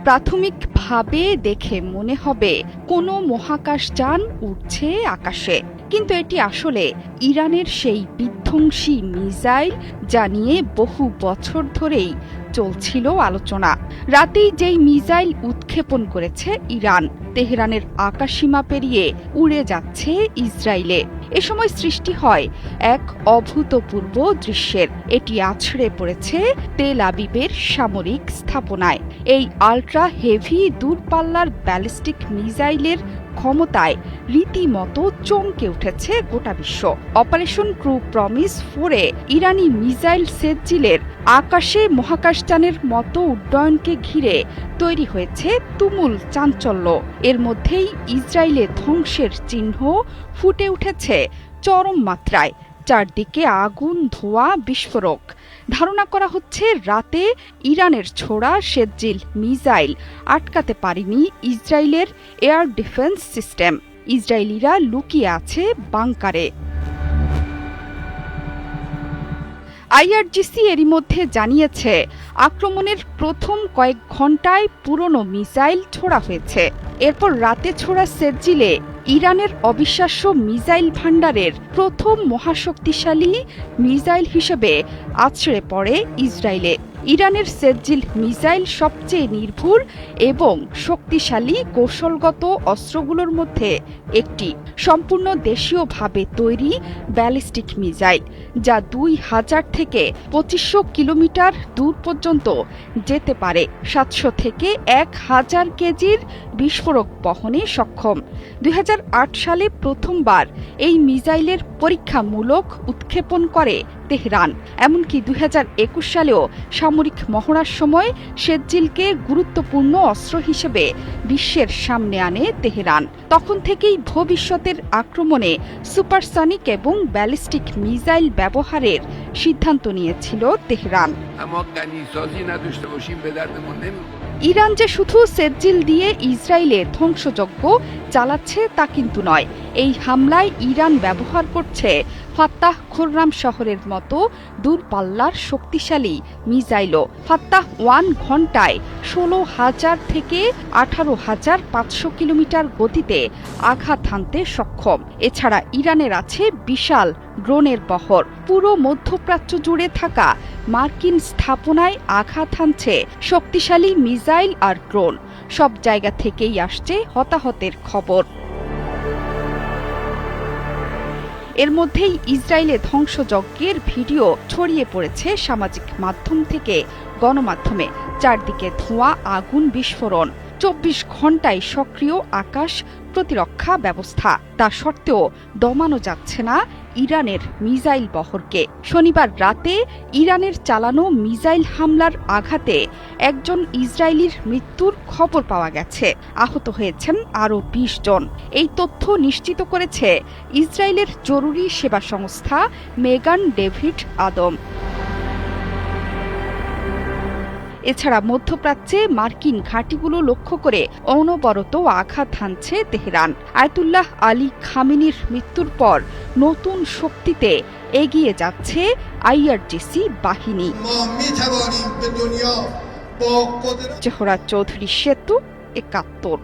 প্রাথমিকভাবে দেখে মনে হবে কোনো মহাকাশযান উড়ছে আকাশে, কিন্তু এটি আসলে ইরানের সেই বিধ্বংসী মিসাইল, যা নিয়ে বহু বছর ধরেই চলছিল আলোচনা। রাতেই যেই মিসাইল উৎক্ষেপণ করেছে ইরান, তেহরানের আকাশসীমা পেরিয়ে উড়ে যাচ্ছে ইসরায়েলে। এ সময় সৃষ্টি হয় এক অভূতপূর্ব দৃশ্যের। এটি আছড়ে পড়েছে তেল আবিবের সামরিক স্থাপনায়। এই আল্ট্রা হেভি দূরপাল্লার ব্যালিস্টিক মিসাইলের ক্ষমতায় রীতিমতো চমকে উঠেছে গোটা বিশ্ব। অপারেশন ট্রু প্রমিস 4-এ ইরানি মিসাইল সেজ্জিলের আকাশে মহাকাশযানের মতো উড্ডয়নকে ঘিরে তৈরি হয়েছে তুমুল চাঞ্চল্য। এর মধ্যেই ইসরায়েলে ধ্বংসের চিহ্ন ফুটে উঠেছে চরম মাত্রায়। চারদিকে আগুন, ধোঁয়া, বিস্ফোরক। ধারণা করা হচ্ছে রাতে ইরানের ছোড়া সেজ্জিল মিসাইল আটকাতে পারেনি ইসরায়েলের এয়ার ডিফেন্স সিস্টেম। ইসরায়েলিরা লুকিয়ে আছে বাংকারে। আইআরজিসি এরই মধ্যে জানিয়েছে, আক্রমণের প্রথম কয়েক ঘণ্টায় পুরনো মিসাইল ছোড়া হয়েছে। এরপর রাতে ছোড়া সেজ্জিলে ইরানের অবিশ্বাস্য মিসাইল ভান্ডারের প্রথম মহাশক্তিশালী মিসাইল হিসেবে আছড়ে পড়ে ইসরায়েলে। ইরানের সেজ্জিল মিসাইল সবচেয়ে নির্ভুল এবং শক্তিশালী কৌশলগত অস্ত্রগুলোর মধ্যে একটি। সম্পূর্ণ দেশীয়ভাবে তৈরি ব্যালিস্টিক মিসাইল, যা 2000 থেকে 2500 কিলোমিটার দূর পর্যন্ত যেতে পারে। 700 থেকে 1000 কেজির বিস্ফোরক বহনে সক্ষম। 2008 সালে প্রথমবার এই মিসাইলের পরীক্ষামূলক উৎক্ষেপণ করে তেহরান। এমনকি 2021 সালেও সামরিক মহড়ার সময় সেজ্জিলকে গুরুত্বপূর্ণ অস্ত্র হিসেবে বিশ্বের সামনে আনে তেহরান। তখন থেকেই ভবিষ্যতের আক্রমণে সুপারসনিক এবং ব্যালিস্টিক মিসাইল ব্যবহারের সিদ্ধান্ত নিয়েছিল তেহরান। ইরান যে শুধু সেজ্জিল দিয়ে ইসরায়েলে ধ্বংসযজ্ঞ চালাচ্ছে তা কিন্তু নয়। এই হামলায় ইরান ব্যবহার করছে ফাত্তাহ খুররাম শহরের মতো দূরপাল্লার শক্তিশালী মিসাইলও। ফাত্তাহ 1 ঘণ্টায় 16,000 থেকে 18,500 কিলোমিটার গতিতে আঘাত হানতে সক্ষম। এছাড়া ইরানের আছে বিশাল ড্রোনের বহর। পুরো মধ্যপ্রাচ্য জুড়ে থাকা মার্কিন স্থাপনায় আঘাত হানছে শক্তিশালী মিসাইল আর ড্রোন। সব জায়গা থেকেই আসছে হতাহতের খবর। এর মধ্যেই ইসরায়েলে ধ্বংসযজ্ঞের ভিডিও ছড়িয়ে পড়েছে সামাজিক মাধ্যম থেকে গণমাধ্যমে। চারদিকে ধোঁয়া, আগুন, বিস্ফোরণ। 24 ঘণ্টায় সক্রিয় আকাশ প্রতিরক্ষা ব্যবস্থা। তা সত্ত্বেও দমানো যাচ্ছে না ইরানের মিসাইল বহরকে। শনিবার রাতে ইরানের চালানো মিসাইল হামলার আঘাতে একজন ইসরায়েলির মৃত্যুর খবর পাওয়া গেছে। আহত হয়েছেন আরও 20 জন। এই তথ্য নিশ্চিত করেছে ইসরায়েলের জরুরি সেবা সংস্থা মেগান ডেভিড আদম। এছাড়া মধ্যপ্রাচ্যে মার্কিন ঘাঁটিগুলো লক্ষ্য করে অনবরত আঘাত হানছে তেহরান। আয়াতুল্লাহ আলী খামেনির মৃত্যুর পর নতুন শক্তিতে এগিয়ে যাচ্ছে আইআরজিসি বাহিনী। জোহরা চৌধুরী সেতু, 71।